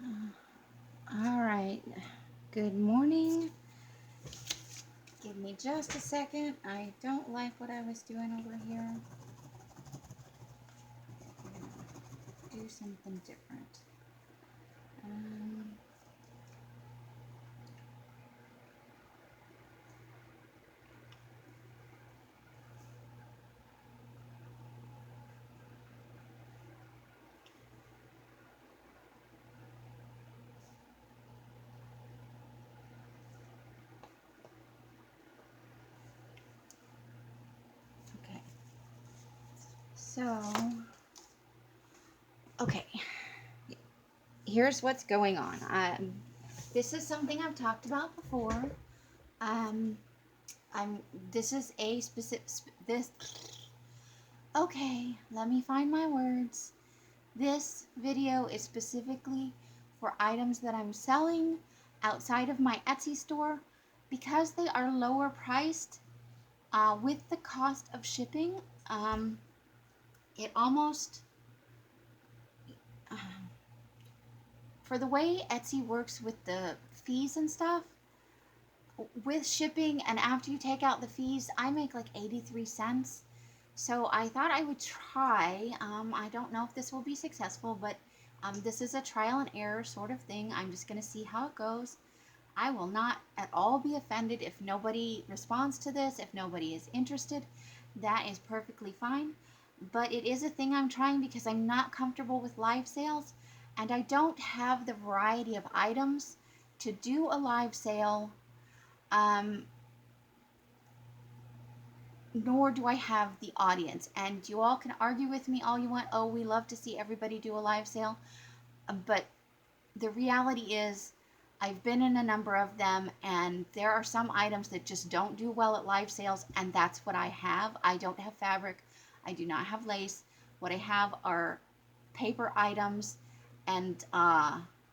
All right. Good morning. Give me just a second. I don't like what I was doing over here. Do something different. Um, okay. So, okay. Here's what's going on. This is something I've talked about before. Um, I'm. This is a specific. This. Okay. Let me find my words. This video is specifically for items that I'm selling outside of my Etsy store because they are lower priced. With the cost of shipping, um, it almost, uh, for the way Etsy works with the fees and stuff, with shipping and after you take out the fees, I make like 83 cents. So I thought I would try. I don't know if this will be successful, but this is a trial and error sort of thing. I'm just going to see how it goes. I will not at all be offended if nobody responds to this, if nobody is interested. That is perfectly fine. But it is a thing I'm trying because I'm not comfortable with live sales and I don't have the variety of items to do a live sale. Um, Nor do I have the audience. And you all can argue with me all you want. Oh, we love to see everybody do a live sale. But the reality is, I've been in a number of them, and there are some items that just don't do well at live sales, and that's what I have. I don't have fabric. I do not have lace. What I have are paper items and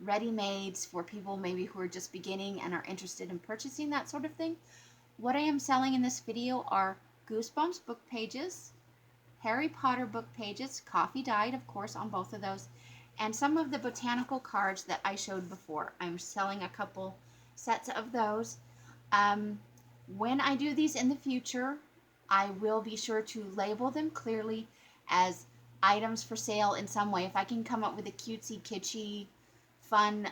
ready-mades for people maybe who are just beginning and are interested in purchasing that sort of thing. What I am selling in this video are Goosebumps book pages, Harry Potter book pages, coffee dyed, of course, on both of those, and some of the botanical cards that I showed before. I'm selling a couple sets of those. Um, when I do these in the future, I will be sure to label them clearly as items for sale in some way. If I can come up with a cutesy, kitschy, fun,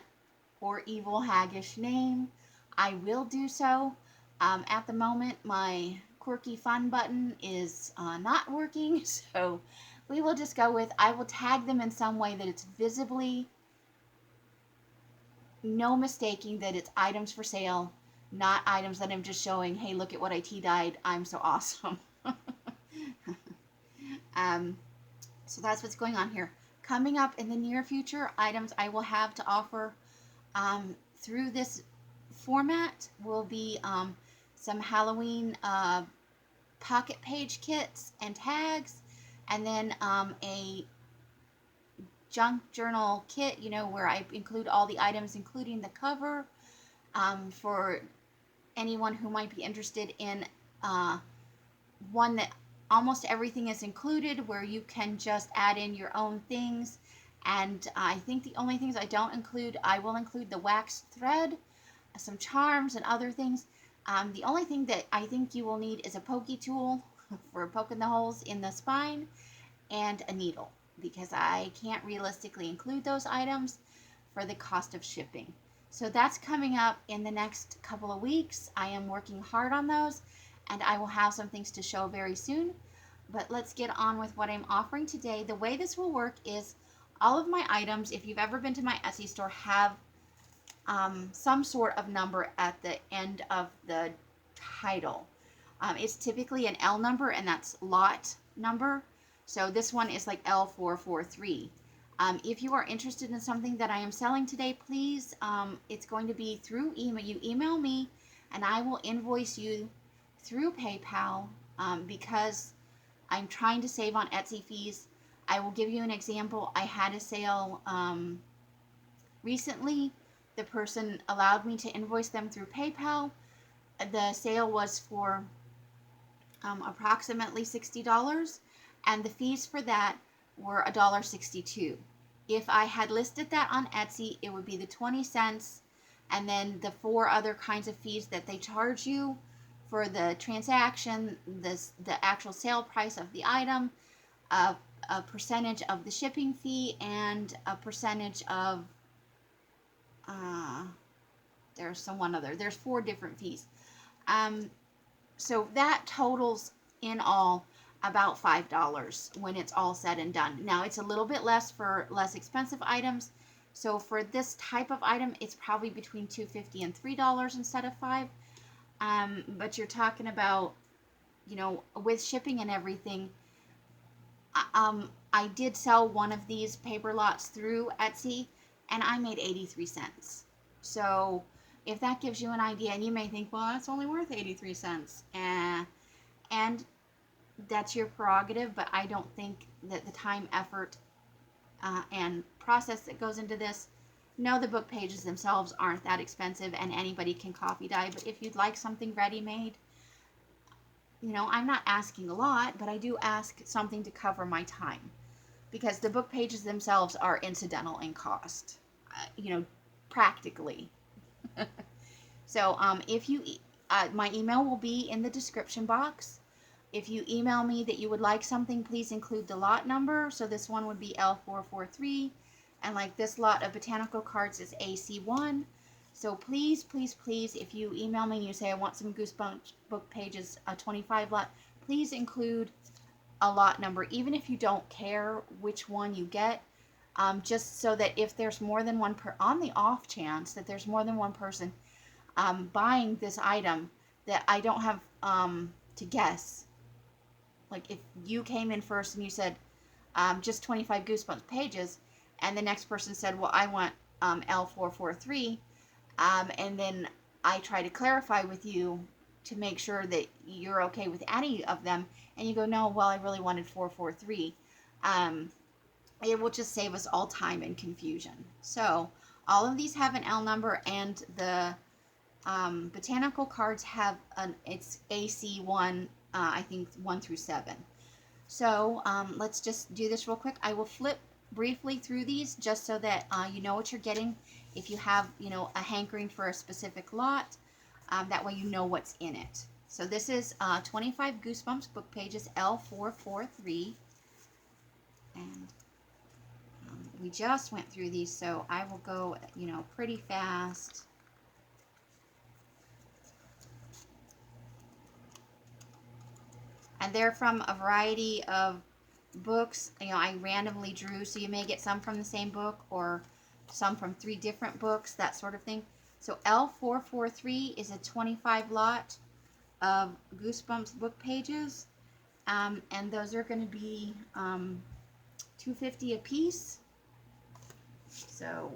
or evil, haggish name, I will do so. At the moment, my quirky fun button is not working, so we will just go with, I will tag them in some way that it's visibly, no mistaking that it's items for sale, not items that I'm just showing, hey, look at what I tea-dyed, I'm so awesome. um, so that's what's going on here. Coming up in the near future, items I will have to offer through this format will be some Halloween pocket page kits and tags, and then a junk journal kit, where I include all the items, including the cover, for anyone who might be interested in one that almost everything is included, where you can just add in your own things. And I think the only things I don't include, I will include the wax thread, some charms, and other things. The only thing that I think you will need is a pokey tool for poking the holes in the spine and a needle, because I can't realistically include those items for the cost of shipping. So that's coming up in the next couple of weeks. I am working hard on those, and I will have some things to show very soon. But let's get on with what I'm offering today. The way this will work is all of my items, if you've ever been to my Etsy store, have some sort of number at the end of the title. It's typically an L number, and that's lot number. So this one is like L443. If you are interested in something that I am selling today, please, it's going to be through email. You email me, and I will invoice you through PayPal, because I'm trying to save on Etsy fees. I will give you an example. I had a sale recently. The person allowed me to invoice them through PayPal. The sale was for approximately $60, and the fees for that were $1.62. If I had listed that on Etsy, it would be the 20 cents and then the 4 other kinds of fees that they charge you for the transaction, the actual sale price of the item, a percentage of the shipping fee, and a percentage of uh, there's 4 different fees. Um, so that totals in all about $5 when it's all said and done. Now it's a little bit less for less expensive items. So for this type of item, it's probably between $2.50 and $3 instead of 5. But you're talking about, with shipping and everything. I did sell one of these paper lots through Etsy, and I made 83 cents. So if that gives you an idea, and you may think, well, that's only worth 83 cents. And that's your prerogative, but I don't think that the time, effort, and process that goes into this. No, the book pages themselves aren't that expensive, and anybody can copy dye. But if you'd like something ready-made, I'm not asking a lot, but I do ask something to cover my time, because the book pages themselves are incidental in cost, practically. So if you, my email will be in the description box. If you email me that you would like something, please include the lot number. So this one would be L443, and like this lot of botanical cards is AC1. So please, please, please, if you email me and you say I want some Goosebumps Book Pages, a 25 lot, please include a lot number, even if you don't care which one you get, just so that if there's more than one on the off chance that there's more than one person buying this item, that I don't have to guess. Like if you came in first and you said just 25 Goosebumps pages, and the next person said, well, I want L443, and then I try to clarify with you to make sure that you're okay with any of them, and you go, no, well, I really wanted 443. It will just save us all time and confusion. So all of these have an L number, and the botanical cards have it's AC1, I think 1 through 7. So let's just do this real quick. I will flip briefly through these just so that you know what you're getting. If you have, a hankering for a specific lot, that way you know what's in it. So this is 25 Goosebumps Book Pages, L443. And we just went through these, so I will go, pretty fast. And they're from a variety of books. I randomly drew, so you may get some from the same book or some from 3 different books, that sort of thing. So L443 is a 25 lot of Goosebumps Book Pages, and those are going to be $2.50 a piece. So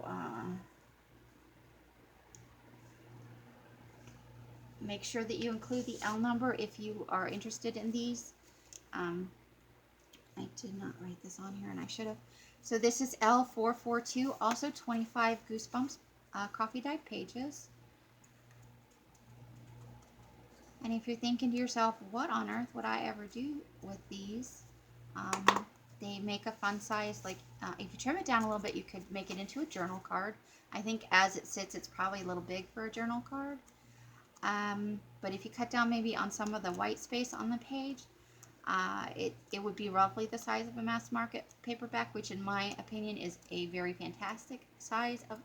make sure that you include the L number if you are interested in these. I did not write this on here, and I should have. So this is L442, also 25 Goosebumps coffee dyed pages. And if you're thinking to yourself, what on earth would I ever do with these? They make a fun size, like if you trim it down a little bit, you could make it into a journal card. I think as it sits, it's probably a little big for a journal card. But if you cut down maybe on some of the white space on the page, it would be roughly the size of a mass market paperback, which in my opinion is a very fantastic size of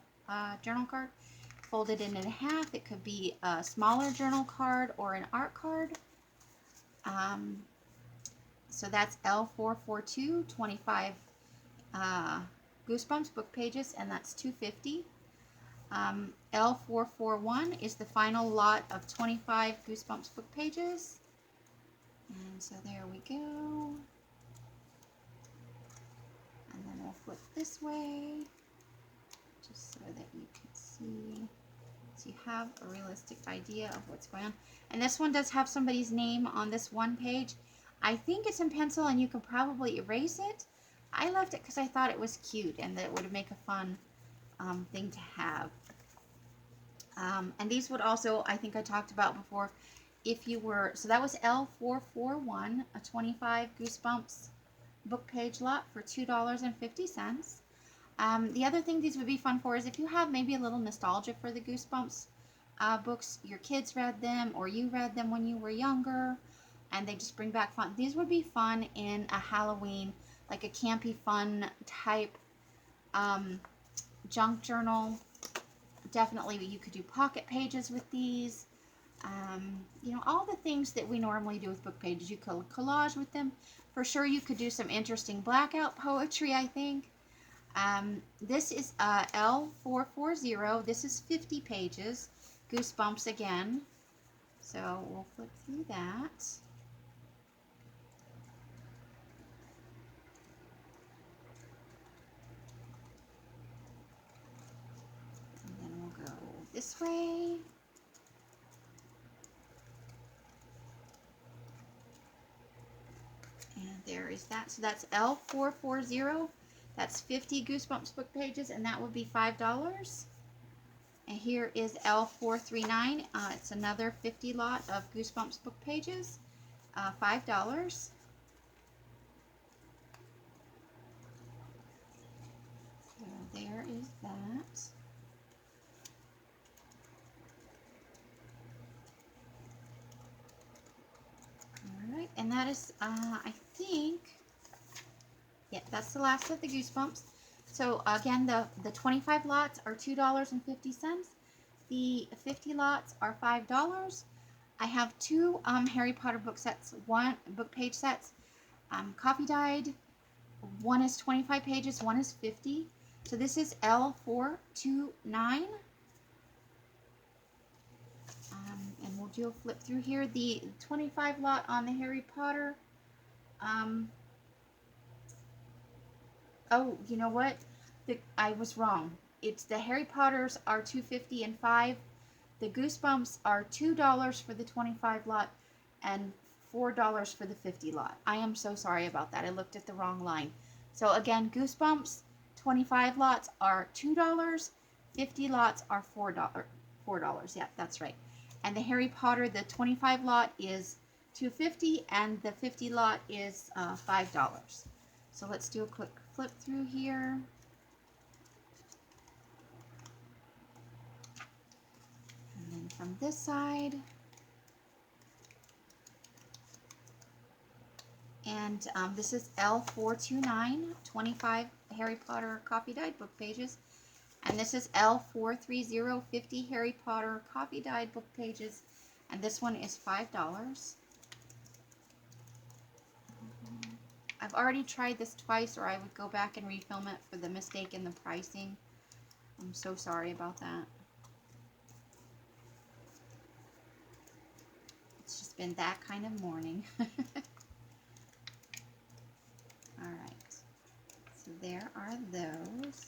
journal card. Folded in half, it could be a smaller journal card or an art card. So that's L442, 25 Goosebumps Book Pages, and that's $2.50. L441 is the final lot of 25 Goosebumps Book Pages. And so there we go. And then we'll flip this way, just so that you can see. So you have a realistic idea of what's going on. And this one does have somebody's name on this one page. I think it's in pencil, and you can probably erase it. I left it because I thought it was cute and that it would make a fun thing to have. And these would also, I think I talked about before, if you were, so that was L441, a 25 Goosebumps book page lot for $2.50. The other thing these would be fun for is if you have maybe a little nostalgia for the Goosebumps books, your kids read them or you read them when you were younger, and they just bring back fun. These would be fun in a Halloween, like a campy fun type junk journal. Definitely you could do pocket pages with these. You know, all the things that we normally do with book pages. You could collage with them. For sure you could do some interesting blackout poetry, I think. This is L440. This is 50 pages. Goosebumps again. So we'll flip through that. And then we'll go this way. And there is that. So that's L440. That's 50 Goosebumps book pages, and that would be $5. And here is L439. It's another 50 lot of Goosebumps book pages, $5. So there is that. All right, and that is, I think, yeah, that's the last of the Goosebumps. So again, the 25 lots are $2.50. The 50 lots are $5. I have two Harry Potter book sets, one book page sets, coffee dyed. One is 25 pages, one is 50. So this is L429. And we'll do a flip through here. The 25 lot on the Harry Potter. Oh, you know what? I was wrong. It's the Harry Potters are $2.50 and $5. The Goosebumps are $2 for the 25 lot and $4 for the 50 lot. I am so sorry about that. I looked at the wrong line. So again, Goosebumps 25 lots are $2. 50 lots are $4. $4. Yeah, that's right. And the Harry Potter, the 25 lot is $2.50 and the 50 lot is $5. So let's do a quick flip through here. And then from this side. And this is L429, 25 Harry Potter coffee dyed book pages. And this is L430, 50 Harry Potter coffee dyed book pages. And this one is $5. I've already tried this twice, or I would go back and refilm it for the mistake in the pricing. I'm so sorry about that. It's just been that kind of morning. Alright, so there are those.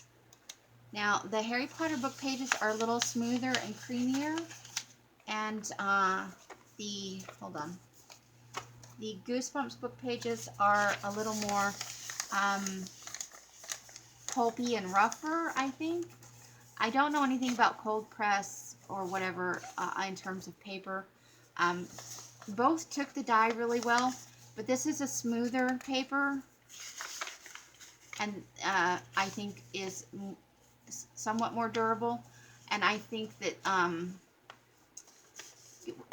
Now, the Harry Potter book pages are a little smoother and creamier. And hold on. The Goosebumps book pages are a little more pulpy and rougher, I think. I don't know anything about cold press or whatever in terms of paper. Both took the dye really well, but this is a smoother paper, and I think is somewhat more durable. And I think that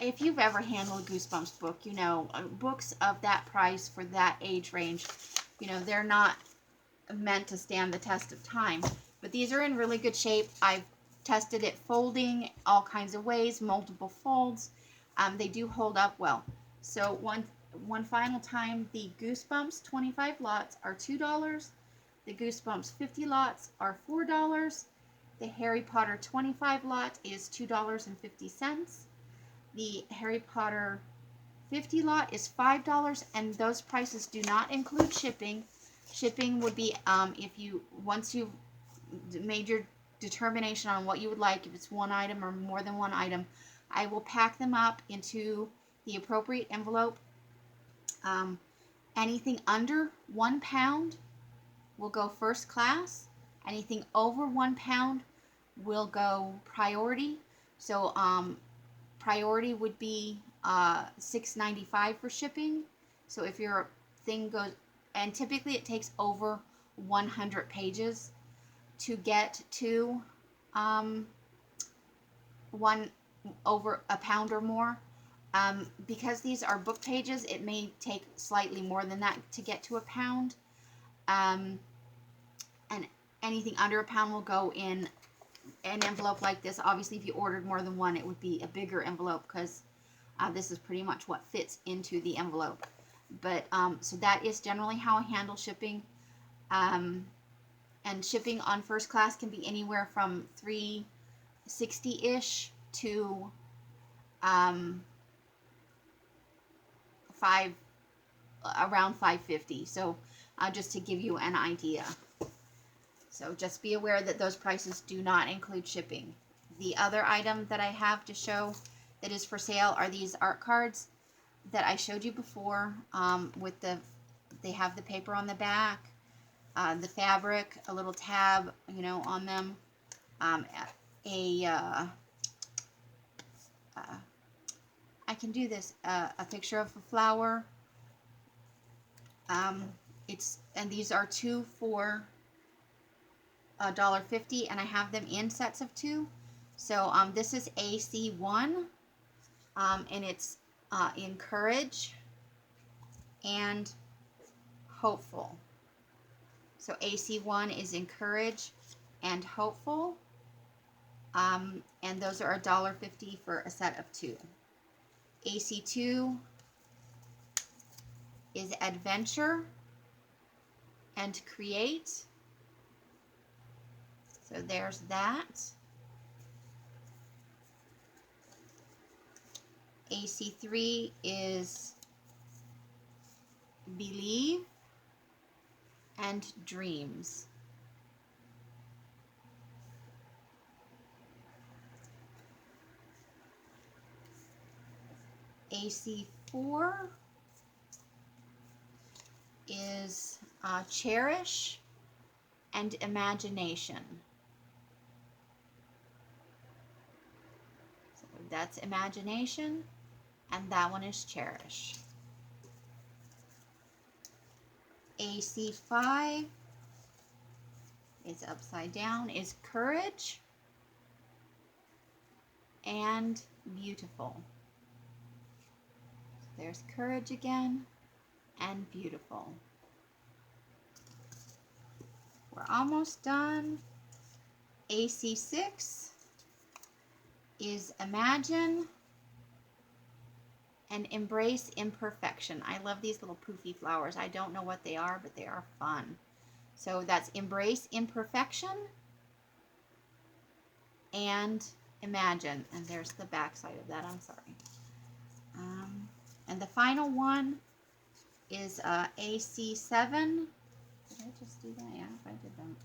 if you've ever handled a Goosebumps book, you know, books of that price for that age range, you know, they're not meant to stand the test of time. But these are in really good shape. I've tested it folding all kinds of ways, multiple folds. They do hold up well. So one final time, the Goosebumps 25 lots are $2. The Goosebumps 50 lots are $4. The Harry Potter 25 lot is $2.50. The Harry Potter 50 lot is $5, and those prices do not include shipping. Shipping would be once you've made your determination on what you would like, if it's one item or more than one item, I will pack them up into the appropriate envelope. Anything under 1 pound will go first class. Anything over 1 pound will go priority. So priority would be $6.95 for shipping. So if your thing goes, and typically it takes over 100 pages. to get to one over a pound or more. Because these are book pages, it may take slightly more than that to get to a pound. And anything under a pound will go in an envelope like this. Obviously, if you ordered more than one, it would be a bigger envelope, because this is pretty much what fits into the envelope. But so that is generally how I handle shipping. And shipping on first class can be anywhere from $3.60-ish to around $5.50. So just to give you an idea. So just be aware that those prices do not include shipping. The other item that I have to show that is for sale are these art cards that I showed you before. They have the paper on the back, the fabric, a little tab, on them, I can do this, a picture of a flower. And these are 2 for $1.50, and I have them in sets of 2. So this is AC1, and it's encourage and hopeful. So AC1 is encourage and hopeful, and those are $1.50 for a set of 2. AC2 is adventure and create. So there's that. AC3 is believe and dreams. AC4 is cherish and imagination. So that's imagination, and that one is cherish. AC5 is upside down, is courage and beautiful. So there's courage again and beautiful. We're almost done. AC6 is imagine and embrace imperfection. I love these little poofy flowers. I don't know what they are, but they are fun. So that's embrace imperfection and imagine. And there's the back side of that. I'm sorry. And the final one is AC7. Did I just do that? Yeah, I did that.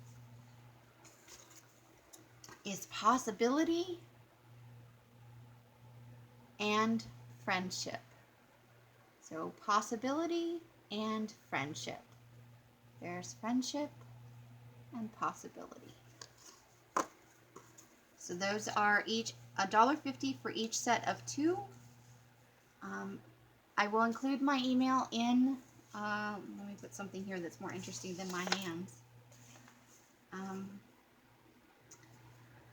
Is possibility and friendship. So possibility and friendship. There's friendship and possibility. So those are each $1.50 for each set of 2. I will include my email in, let me put something here that's more interesting than my hands.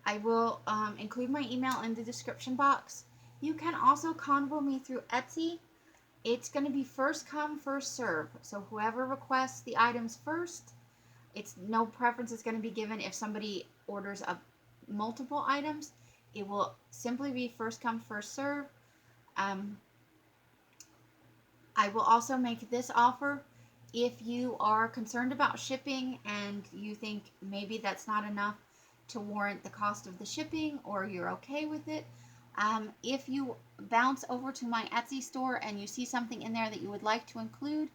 I will include my email in the description box. You can also convo me through Etsy. It's going to be first come, first serve. So whoever requests the items first, it's no preference is going to be given if somebody orders multiple items. It will simply be first come, first serve. I will also make this offer if you are concerned about shipping and you think maybe that's not enough to warrant the cost of the shipping, or you're okay with it. If you bounce over to my Etsy store and you see something in there that you would like to include,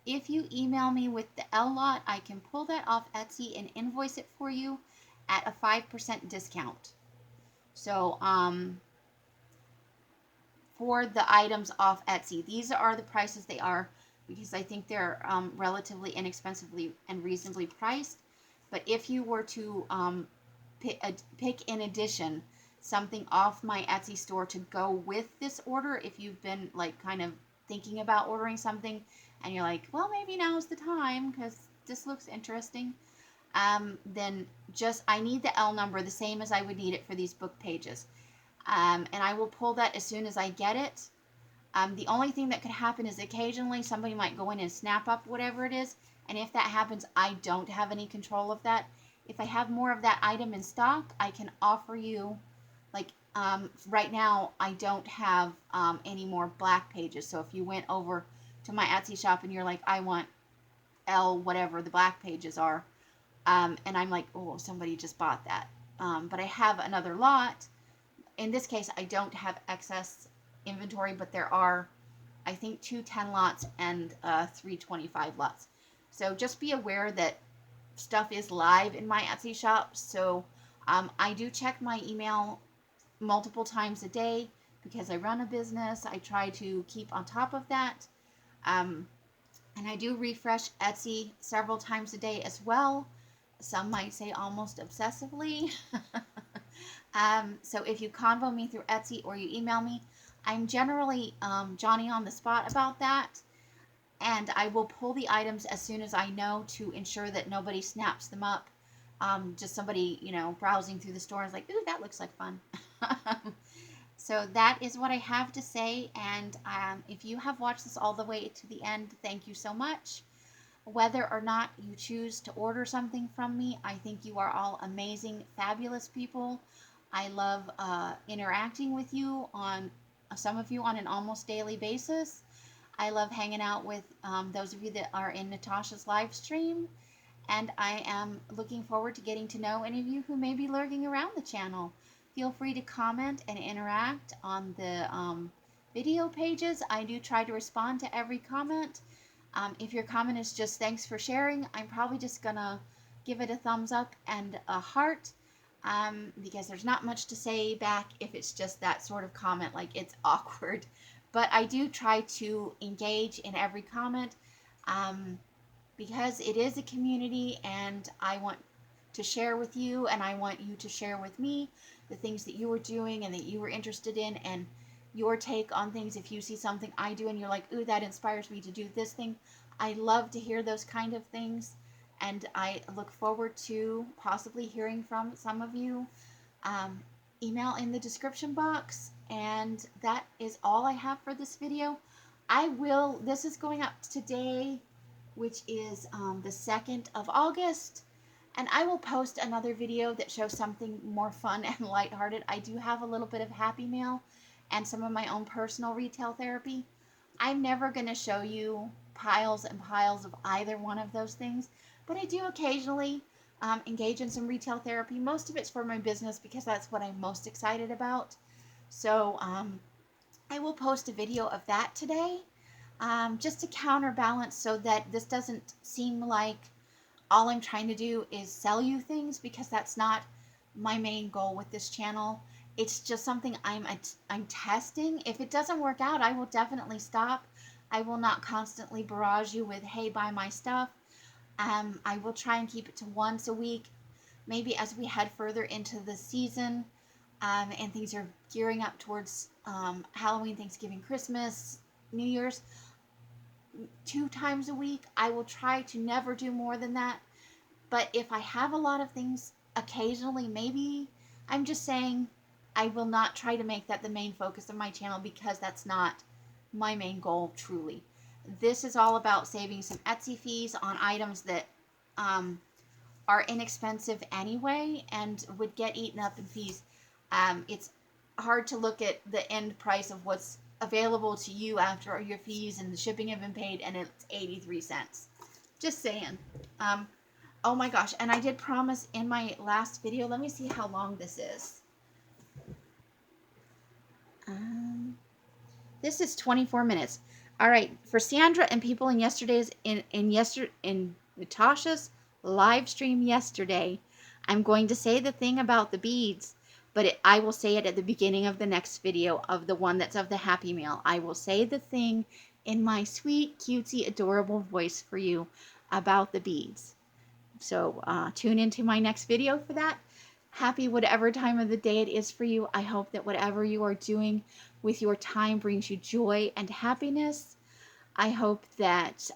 if you email me with the L lot, I can pull that off Etsy and invoice it for you at a 5% discount. So, for the items off Etsy, these are the prices they are because I think they're relatively inexpensively and reasonably priced. But if you were to pick in addition something off my Etsy store to go with this order, if you've been like kind of thinking about ordering something and you're like, well, maybe now's the time because this looks interesting, then just, I need the L number the same as I would need it for these book pages. And I will pull that as soon as I get it. The only thing that could happen is occasionally somebody might go in and snap up whatever it is. And if that happens, I don't have any control of that. If I have more of that item in stock, I can offer you, like, right now, I don't have any more black pages. So if you went over to my Etsy shop and you're like, I want L whatever the black pages are, and I'm like, oh, somebody just bought that. But I have another lot. In this case, I don't have excess inventory, but there are, I think, 2 10 lots and 3 25 lots. So just be aware that stuff is live in my Etsy shop. So I do check my email multiple times a day because I run a business. I try to keep on top of that. And I do refresh Etsy several times a day as well. Some might say almost obsessively. So if you convo me through Etsy or you email me, I'm generally Johnny on the spot about that. And I will pull the items as soon as I know to ensure that nobody snaps them up. Just somebody, browsing through the store is like, ooh, that looks like fun. So that is what I have to say. And if you have watched this all the way to the end, thank you so much. Whether or not you choose to order something from me, I think you are all amazing, fabulous people. I love interacting with you, on some of you on an almost daily basis. I love hanging out with those of you that are in Natasha's live stream. And I am looking forward to getting to know any of you who may be lurking around the channel. Feel free to comment and interact on the video pages. I do try to respond to every comment. If your comment is just thanks for sharing, I'm probably just going to give it a thumbs up and a heart, because there's not much to say back if it's just that sort of comment, like it's awkward. But I do try to engage in every comment, because it is a community and I want to share with you and I want you to share with me the things that you were doing and that you were interested in, and your take on things. If you see something I do and you're like, ooh, that inspires me to do this thing, I love to hear those kind of things. And I look forward to possibly hearing from some of you. Email in the description box. And that is all I have for this video. This is going up today, which is the 2nd of August. And I will post another video that shows something more fun and lighthearted. I do have a little bit of happy mail and some of my own personal retail therapy. I'm never going to show you piles and piles of either one of those things, but I do occasionally engage in some retail therapy. Most of it's for my business because that's what I'm most excited about. So I will post a video of that today, just to counterbalance so that this doesn't seem like all I'm trying to do is sell you things, because that's not my main goal with this channel. It's just something I'm testing. If it doesn't work out, I will definitely stop. I will not constantly barrage you with, hey, buy my stuff. I will try and keep it to once a week, maybe as we head further into the season, and things are gearing up towards Halloween, Thanksgiving, Christmas, New Year's. 2 times a week. I will try to never do more than that. But if I have a lot of things occasionally, maybe, I'm just saying, I will not try to make that the main focus of my channel, because that's not my main goal, truly. This is all about saving some Etsy fees on items that are inexpensive anyway and would get eaten up in fees. It's hard to look at the end price of what's available to you after your fees and the shipping have been paid, and it's 83 cents. Just saying. Oh my gosh, and I did promise in my last video, let me see how long this is. This is 24 minutes. All right, for Sandra and people in in Natasha's live stream yesterday, I'm going to say the thing about the beads, but I will say it at the beginning of the next video, of the one that's of the Happy Mail. I will say the thing in my sweet, cutesy, adorable voice for you about the beads. So tune into my next video for that. Happy whatever time of the day it is for you. I hope that whatever you are doing with your time brings you joy and happiness. I hope that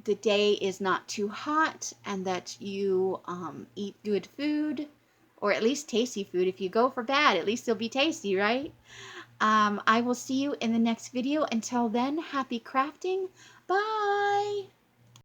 the day is not too hot and that you eat good food, or at least tasty food. If you go for bad, at least it'll be tasty, right? I will see you in the next video. Until then, happy crafting. Bye!